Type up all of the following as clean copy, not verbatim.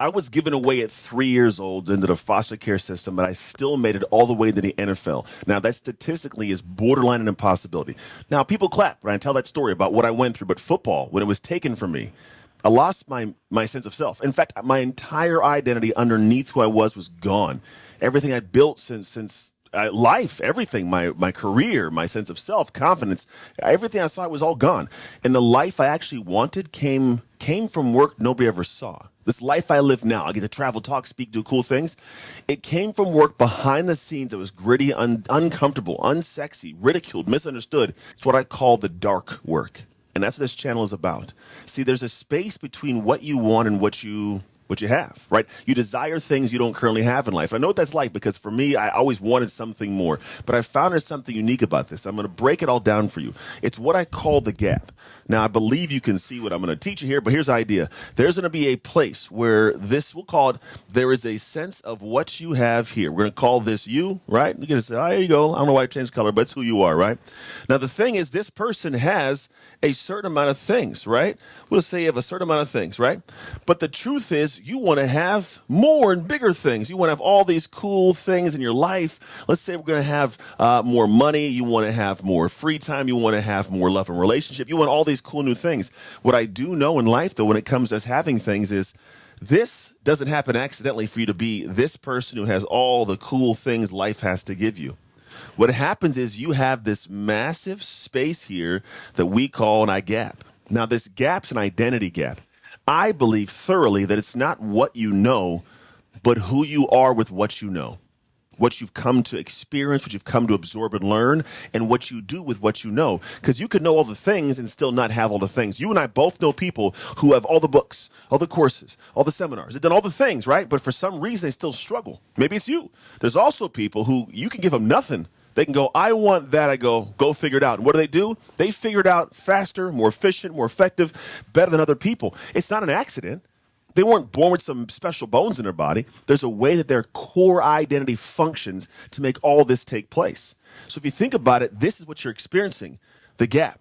I was given away at 3 years old into the foster care system, but I still made it all the way to the NFL. Now, that statistically is borderline an impossibility. Now, people clap when I tell that story about what I went through, but football, when it was taken from me, I lost my sense of self. In fact, my entire identity underneath who I was gone. Everything I built since life, everything, my career, my sense of self, confidence, everything I saw was all gone. And the life I actually wanted came from work nobody ever saw. This life I live now, I get to travel, talk, speak, do cool things. It came from work behind the scenes that was gritty, uncomfortable, unsexy, ridiculed, misunderstood. It's what I call the dark work. And that's what this channel is about. See, there's a space between what you want and what you have, right? You desire things you don't currently have in life. I know what that's like because for me, I always wanted something more. But I found there's something unique about this. I'm going to break it all down for you. It's what I call the gap. Now, I believe you can see what I'm going to teach you here, but here's the idea. There's going to be a place where we'll call it, there is a sense of what you have here. We're going to call this you, right? You're going to say, oh, here you go. I don't know why I changed color, but it's who you are, right? Now, the thing is, this person has a certain amount of things, right? We'll say you have a certain amount of things, right? But the truth is, you want to have more and bigger things. You want to have all these cool things in your life. Let's say we're going to have more money. You want to have more free time. You want to have more love and relationship. You want all these cool new things. What I do know in life, though, when it comes to us having things is this doesn't happen accidentally for you to be this person who has all the cool things life has to give you. What happens is you have this massive space here that we call an gap. Now, this gap's an identity gap. I believe thoroughly that it's not what you know, but who you are with what you know, what you've come to experience, what you've come to absorb and learn, and what you do with what you know. Because you could know all the things and still not have all the things. You and I both know people who have all the books, all the courses, all the seminars. They've done all the things, right? But for some reason, they still struggle. Maybe it's you. There's also people who you can give them nothing. They can go, I want that. I go figure it out. And what do? They figure it out faster, more efficient, more effective, better than other people. It's not an accident. They weren't born with some special bones in their body. There's a way that their core identity functions to make all this take place. So if you think about it, this is what you're experiencing, the gap.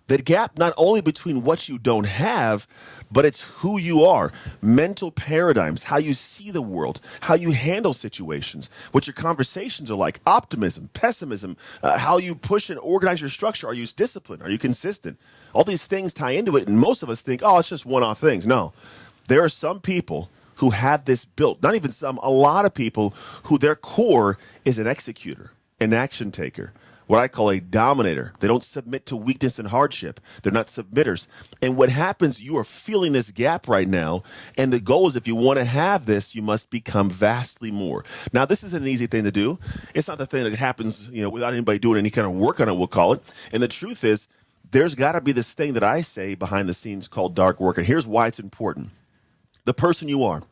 The gap not only between what you don't have, but it's who you are, mental paradigms, how you see the world, how you handle situations, what your conversations are like, optimism, pessimism, how you push and organize your structure. Are you disciplined? Are you consistent? All these things tie into it, and most of us think, oh, it's just one-off things. No, there are some people who have this built, not even some, a lot of people who their core is an executor, an action taker, what I call a dominator. They don't submit to weakness and hardship. They're not submitters. And what happens, you are feeling this gap right now. And the goal is if you want to have this, you must become vastly more. Now, this isn't an easy thing to do. It's not the thing that happens, without anybody doing any kind of work on it, we'll call it. And the truth is, there's got to be this thing that I say behind the scenes called dark work. And here's why it's important. The person you are,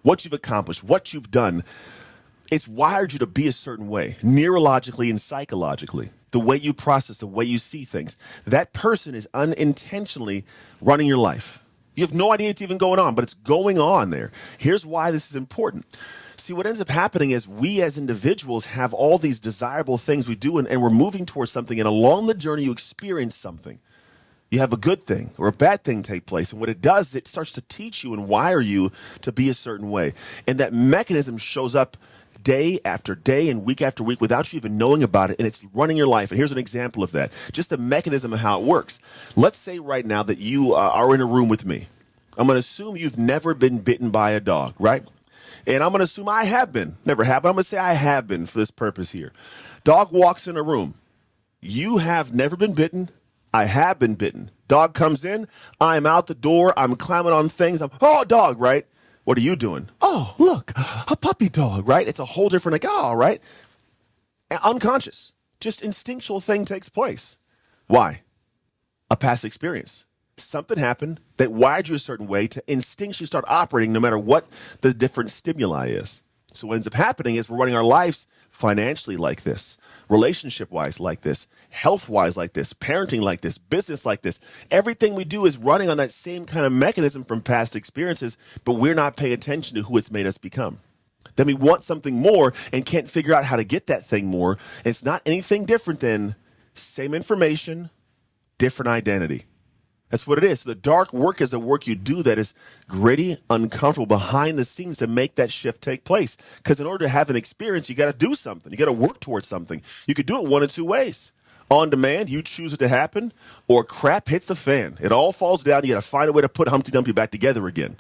what you've accomplished, what you've done, it's wired you to be a certain way, neurologically and psychologically, the way you process, the way you see things. That person is unintentionally running your life. You have no idea it's even going on, but it's going on there. Here's why this is important. See, what ends up happening is we as individuals have all these desirable things we do, and we're moving towards something, and along the journey you experience something. You have a good thing or a bad thing take place. And what it does is it starts to teach you and wire you to be a certain way. And that mechanism shows up day after day and week after week without you even knowing about it. And it's running your life. And here's an example of that. Just the mechanism of how it works. Let's say right now that you are in a room with me. I'm going to assume you've never been bitten by a dog, right? And I'm going to assume I have been. Never have, but I'm going to say I have been for this purpose here. Dog walks in a room. You have never been bitten. I have been bitten. Dog comes in. I'm out the door. I'm climbing on things. Oh, dog, right? What are you doing? Oh, look, a puppy dog, right? It's a whole different, right? Unconscious. Just instinctual thing takes place. Why? A past experience. Something happened that wired you a certain way to instinctually start operating no matter what the different stimuli is. So what ends up happening is we're running our lives financially like this, relationship-wise like this, health-wise like this, parenting like this, business like this. Everything we do is running on that same kind of mechanism from past experiences, but we're not paying attention to who it's made us become. Then we want something more and can't figure out how to get that thing more. It's not anything different than same information, different identity. That's what it is. The dark work is the work you do that is gritty, uncomfortable behind the scenes to make that shift take place. Because in order to have an experience, you got to do something. You got to work towards something. You could do it one of two ways. On demand, you choose it to happen, or crap hits the fan. It all falls down. You got to find a way to put Humpty Dumpty back together again.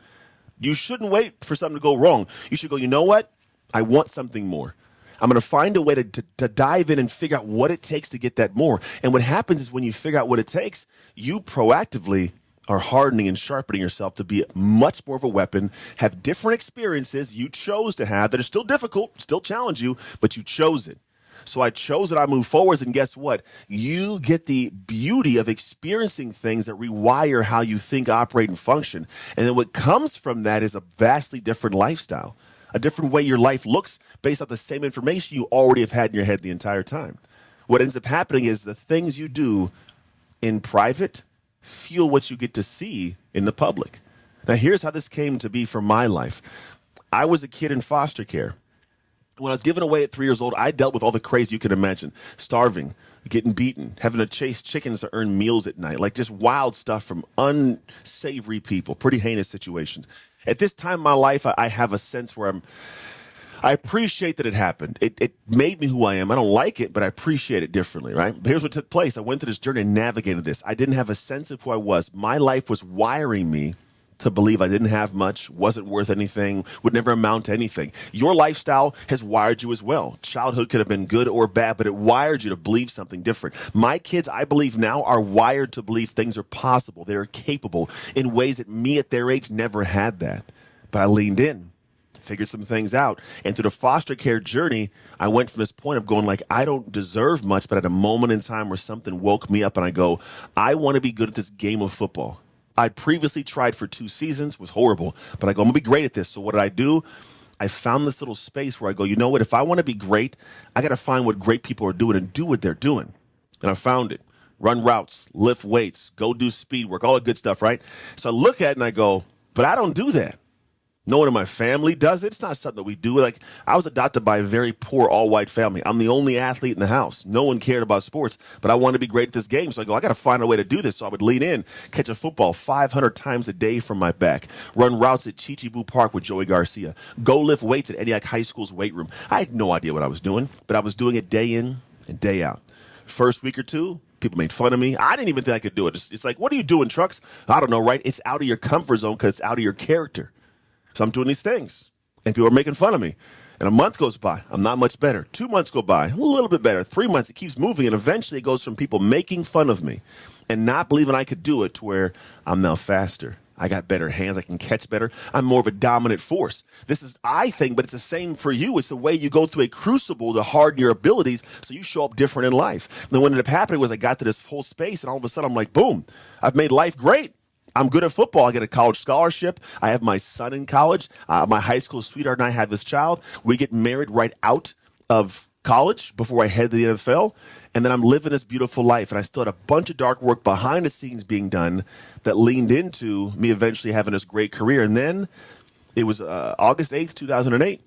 You shouldn't wait for something to go wrong. You should go, you know what? I want something more. I'm going to find a way to dive in and figure out what it takes to get that more. And what happens is when you figure out what it takes, you proactively are hardening and sharpening yourself to be much more of a weapon, have different experiences you chose to have that are still difficult, still challenge you, but you chose it. So I chose it, I move forwards, and guess what? You get the beauty of experiencing things that rewire how you think, operate, and function. And then what comes from that is a vastly different lifestyle, a different way your life looks based off the same information you already have had in your head the entire time. What ends up happening is the things you do in private fuel what you get to see in the public. Now, here's how this came to be for my life. I was a kid in foster care. When I was given away at 3 years old, I dealt with all the crazy you can imagine. Starving, getting beaten, having to chase chickens to earn meals at night, like just wild stuff from unsavory people, pretty heinous situations. At this time in my life, I have a sense where I appreciate that it happened. It made me who I am. I don't like it, but I appreciate it differently, right? But here's what took place. I went through this journey and navigated this. I didn't have a sense of who I was. My life was wiring me to believe I didn't have much, wasn't worth anything, would never amount to anything. Your lifestyle has wired you as well. Childhood could have been good or bad, but it wired you to believe something different. My kids, I believe now, are wired to believe things are possible. They're capable in ways that me at their age never had that. But I leaned in, figured some things out. And through the foster care journey, I went from this point of going like, I don't deserve much, but at a moment in time where something woke me up and I go, I want to be good at this game of football. I'd previously tried for 2 seasons, was horrible, but I go, I'm going to be great at this. So what did I do? I found this little space where I go, you know what? If I want to be great, I got to find what great people are doing and do what they're doing. And I found it. Run routes, lift weights, go do speed work, all the good stuff, right? So I look at it and I go, but I don't do that. No one in my family does it. It's not something that we do. Like, I was adopted by a very poor all-white family. I'm the only athlete in the house. No one cared about sports, but I wanted to be great at this game. So I go, I got to find a way to do this. So I would lean in, catch a football 500 times a day from my back, run routes at Chi-Chi-Boo Park with Joey Garcia, go lift weights at Antioch High School's weight room. I had no idea what I was doing, but I was doing it day in and day out. First week or two, people made fun of me. I didn't even think I could do it. It's like, what are you doing, Trucks? I don't know, right? It's out of your comfort zone because it's out of your character. So I'm doing these things, and people are making fun of me. And a month goes by. I'm not much better. 2 months go by. A little bit better. 3 months. It keeps moving, and eventually it goes from people making fun of me and not believing I could do it to where I'm now faster. I got better hands. I can catch better. I'm more of a dominant force. This is, I think, but it's the same for you. It's the way you go through a crucible to harden your abilities so you show up different in life. And then what ended up happening was I got to this whole space, and all of a sudden I'm like, boom, I've made life great. I'm good at football. I get a college scholarship. I have my son in college. My high school sweetheart and I have this child. We get married right out of college before I head to the NFL. And then I'm living this beautiful life. And I still had a bunch of dark work behind the scenes being done that leaned into me eventually having this great career. And then it was August 8th, 2008.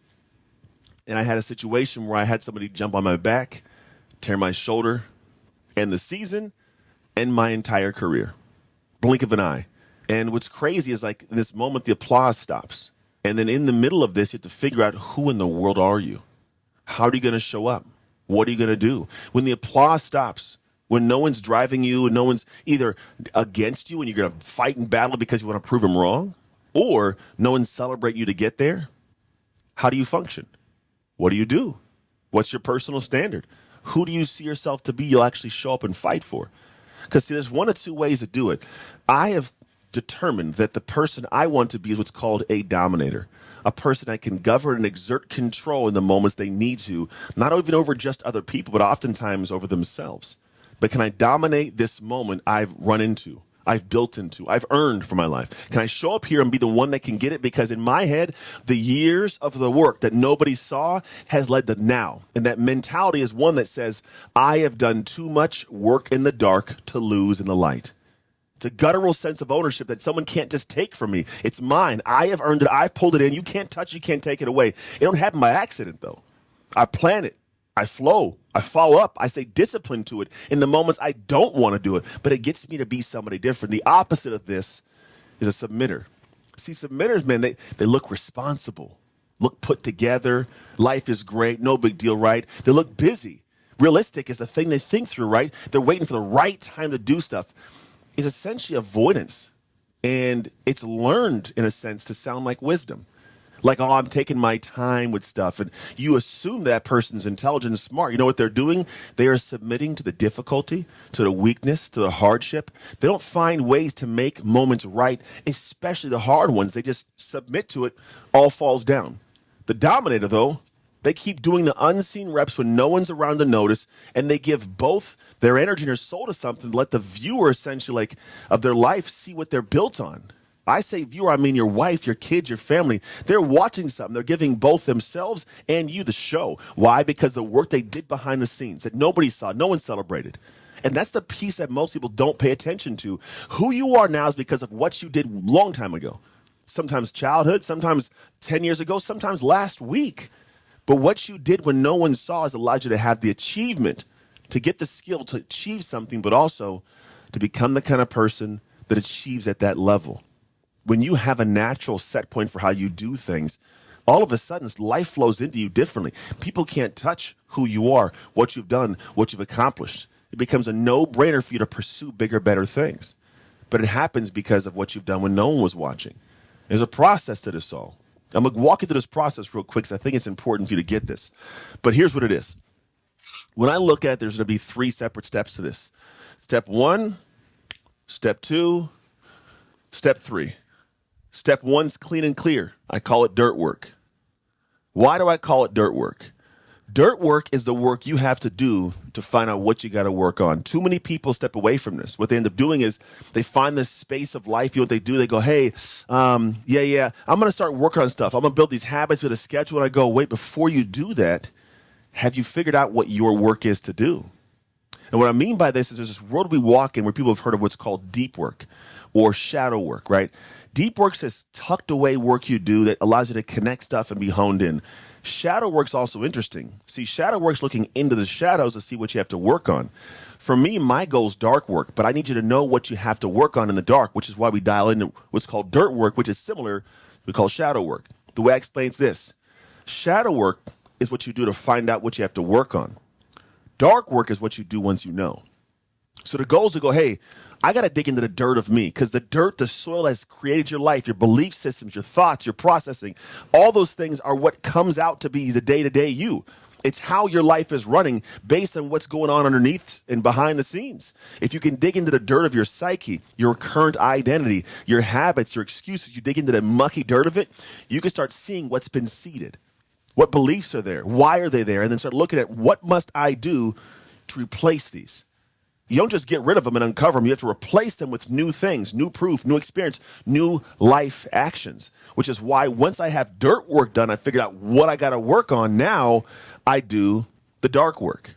And I had a situation where I had somebody jump on my back, tear my shoulder, end the season, and my entire career. Blink of an eye. And what's crazy is, like, in this moment, the applause stops. And then in the middle of this, you have to figure out, who in the world are you? How are you going to show up? What are you going to do? When the applause stops, when no one's driving you and no one's either against you and you're going to fight and battle because you want to prove them wrong, or no one's celebrating you to get there, how do you function? What do you do? What's your personal standard? Who do you see yourself to be you'll actually show up and fight for? Because, see, there's one of two ways to do it. I have determined that the person I want to be is what's called a dominator, a person that can govern and exert control in the moments they need to, not even over just other people, but oftentimes over themselves. But can I dominate this moment I've run into, I've built into, I've earned for my life? Can I show up here and be the one that can get it? Because in my head, the years of the work that nobody saw has led to now. And that mentality is one that says, I have done too much work in the dark to lose in the light. It's a guttural sense of ownership that someone can't just take from me. It's mine. I have earned it. I've pulled it in. You can't touch it. You can't take it away. It don't happen by accident, though. I plan it. I flow. I follow up. I stay disciplined to it in the moments I don't want to do it, but it gets me to be somebody different. The opposite of this is a submitter. See, submitters, man, they look responsible, look put together. Life is great. No big deal, right? They look busy. Realistic is the thing they think through, right? They're waiting for the right time to do stuff. It's essentially avoidance. And it's learned, in a sense, to sound like wisdom. Like, oh, I'm taking my time with stuff. And you assume that person's intelligent and smart. You know what they're doing? They are submitting to the difficulty, to the weakness, to the hardship. They don't find ways to make moments right, especially the hard ones. They just submit to it, all falls down. The Dominator, though, they keep doing the unseen reps when no one's around to notice, and they give both their energy and their soul to something to let the viewer, essentially, like, of their life see what they're built on. I say viewer, I mean your wife, your kids, your family. They're watching something. They're giving both themselves and you the show. Why? Because the work they did behind the scenes that nobody saw, no one celebrated. And that's the piece that most people don't pay attention to. Who you are now is because of what you did a long time ago. Sometimes childhood, sometimes 10 years ago, sometimes last week. But what you did when no one saw has allowed you to have the achievement, to get the skill to achieve something, but also to become the kind of person that achieves at that level. When you have a natural set point for how you do things, all of a sudden life flows into you differently. People can't touch who you are, what you've done, what you've accomplished. It becomes a no-brainer for you to pursue bigger, better things. But it happens because of what you've done when no one was watching. There's a process to this all. I'm going to walk you through this process real quick because I think it's important for you to get this. But here's what it is. When I look at it, there's going to be 3 separate steps to this. Step 1, step 2, step 3. Step 1's clean and clear. I call it dirt work. Why do I call it dirt work? Dirt work is the work you have to do to find out what you got to work on. Too many people step away from this. What they end up doing is they find this space of life. You know what they do? They go, hey, I'm going to start working on stuff. I'm going to build these habits with a schedule. And I go, wait, before you do that, have you figured out what your work is to do? And what I mean by this is there's this world we walk in where people have heard of what's called deep work or shadow work, right? Deep work is tucked away work you do that allows you to connect stuff and be honed in. Shadow work's also interesting. See, shadow work's looking into the shadows to see what you have to work on. For me, my goal is dark work, but I need you to know what you have to work on in the dark, which is why we dial into what's called dirt work, which is similar, we call shadow work. The way I explain this, shadow work is what you do to find out what you have to work on. Dark work is what you do once you know. So the goal is to go, hey, I got to dig into the dirt of me because the dirt, the soil has created your life, your belief systems, your thoughts, your processing. All those things are what comes out to be the day-to-day you. It's how your life is running based on what's going on underneath and behind the scenes. If you can dig into the dirt of your psyche, your current identity, your habits, your excuses, you dig into the mucky dirt of it, you can start seeing what's been seeded. What beliefs are there? Why are they there? And then start looking at what must I do to replace these. You don't just get rid of them and uncover them. You have to replace them with new things, new proof, new experience, new life actions, which is why once I have dirt work done, I figured out what I got to work on. Now I do the dark work.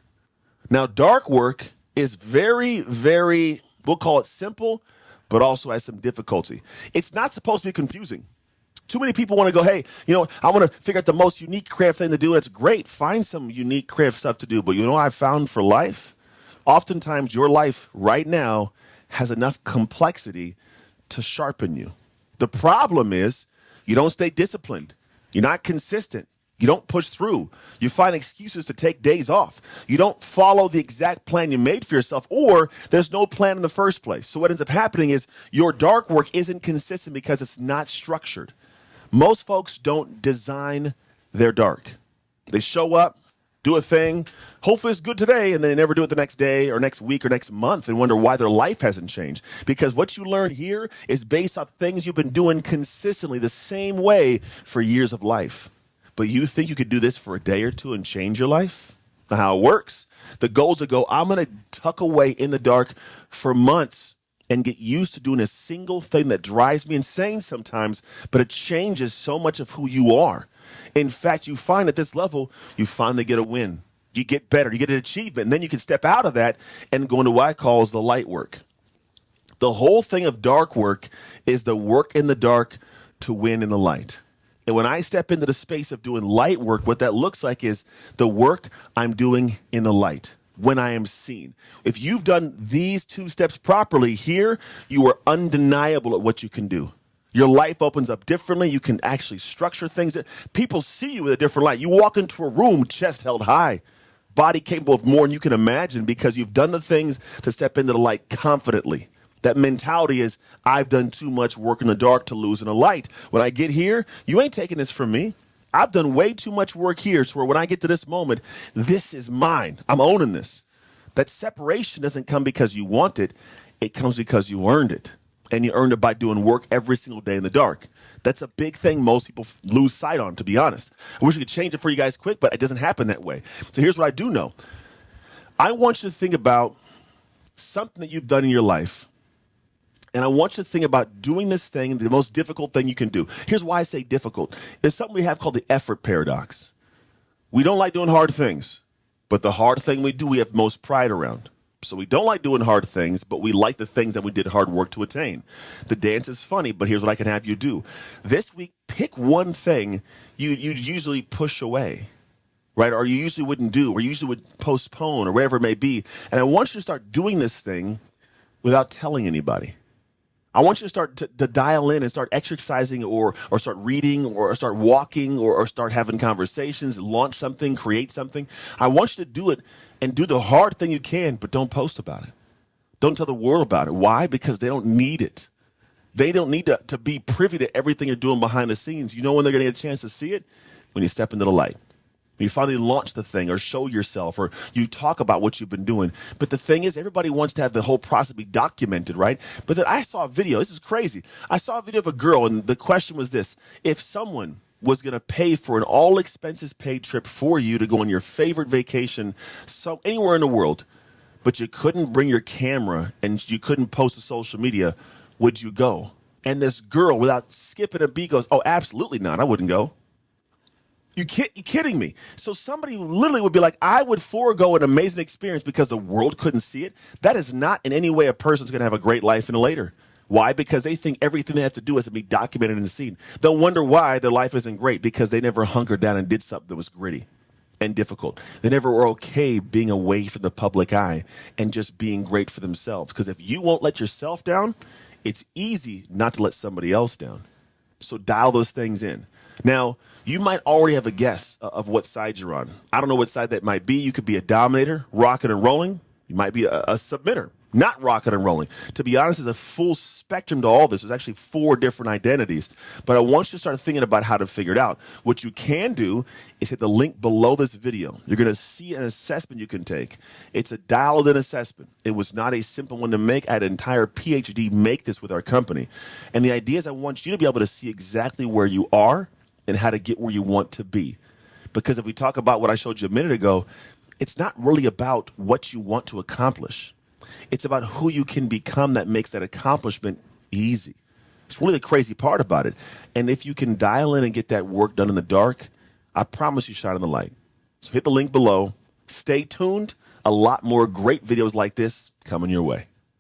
Now, dark work is very, very, we'll call it simple, but also has some difficulty. It's not supposed to be confusing. Too many people want to go, hey, I want to figure out the most unique creative thing to do. And it's great. Find some unique creative stuff to do. But you know what I found for life? Oftentimes, your life right now has enough complexity to sharpen you. The problem is you don't stay disciplined. You're not consistent. You don't push through. You find excuses to take days off. You don't follow the exact plan you made for yourself, or there's no plan in the first place. So what ends up happening is your dark work isn't consistent because it's not structured. Most folks don't design their dark. They show up, do a thing, hopefully it's good today, and then they never do it the next day or next week or next month and wonder why their life hasn't changed. Because what you learn here is based off things you've been doing consistently the same way for years of life. But you think you could do this for a day or two and change your life? Not how it works. The goal is to go, I'm going to tuck away in the dark for months and get used to doing a single thing that drives me insane sometimes, but it changes so much of who you are. In fact, you find at this level, you finally get a win. You get better, you get an achievement, and then you can step out of that and go into what I call the light work. The whole thing of dark work is the work in the dark to win in the light. And when I step into the space of doing light work, what that looks like is the work I'm doing in the light when I am seen. If you've done these 2 steps properly here, you are undeniable at what you can do. Your life opens up differently. You can actually structure things. People see you with a different light. You walk into a room, chest held high, body capable of more than you can imagine because you've done the things to step into the light confidently. That mentality is, I've done too much work in the dark to lose in the light. When I get here, you ain't taking this from me. I've done way too much work here to where when I get to this moment, this is mine. I'm owning this. That separation doesn't come because you want it. It comes because you earned it. And you earned it by doing work every single day in the dark. That's a big thing most people lose sight on, to be honest. I wish we could change it for you guys quick, but it doesn't happen that way. So here's what I do know. I want you to think about something that you've done in your life. And I want you to think about doing this thing, the most difficult thing you can do. Here's why I say difficult. There's something we have called the effort paradox. We don't like doing hard things, but the hard thing we do, we have most pride around. So we don't like doing hard things, but we like the things that we did hard work to attain. The dance is funny, but here's what I can have you do. This week, pick one thing you'd usually push away, right? Or you usually wouldn't do, or you usually would postpone, or whatever it may be. And I want you to start doing this thing without telling anybody. I want you to start to dial in and start exercising or start reading or start walking or start having conversations, launch something, create something. I want you to do it and do the hard thing you can, but don't post about it. Don't tell the world about it. Why? Because they don't need it. They don't need to be privy to everything you're doing behind the scenes. You know when they're going to get a chance to see it? When you step into the light. You finally launch the thing or show yourself or you talk about what you've been doing. But the thing is, everybody wants to have the whole process be documented, right? But then I saw a video. This is crazy. I saw a video of a girl, and the question was this. If someone was going to pay for an all expenses paid trip for you to go on your favorite vacation anywhere in the world, but you couldn't bring your camera and you couldn't post to social media, would you go? And this girl, without skipping a beat, goes, oh, absolutely not. I wouldn't go. You kidding me? So somebody literally would be like, I would forego an amazing experience because the world couldn't see it. That is not in any way a person's going to have a great life in the later. Why? Because they think everything they have to do is to be documented in the scene. They'll wonder why their life isn't great because they never hunkered down and did something that was gritty and difficult. They never were okay being away from the public eye and just being great for themselves. Because if you won't let yourself down, it's easy not to let somebody else down. So dial those things in. Now, you might already have a guess of what side you're on. I don't know what side that might be. You could be a dominator, rocking and rolling. You might be a submitter, not rocking and rolling. To be honest, there's a full spectrum to all this. There's actually 4 different identities. But I want you to start thinking about how to figure it out. What you can do is hit the link below this video. You're going to see an assessment you can take. It's a dialed-in assessment. It was not a simple one to make. I had an entire PhD make this with our company. And the idea is I want you to be able to see exactly where you are and how to get where you want to be. Because if we talk about what I showed you a minute ago, it's not really about what you want to accomplish. It's about who you can become that makes that accomplishment easy. It's really the crazy part about it. And if you can dial in and get that work done in the dark, I promise you shine in the light. So hit the link below. Stay tuned. A lot more great videos like this coming your way.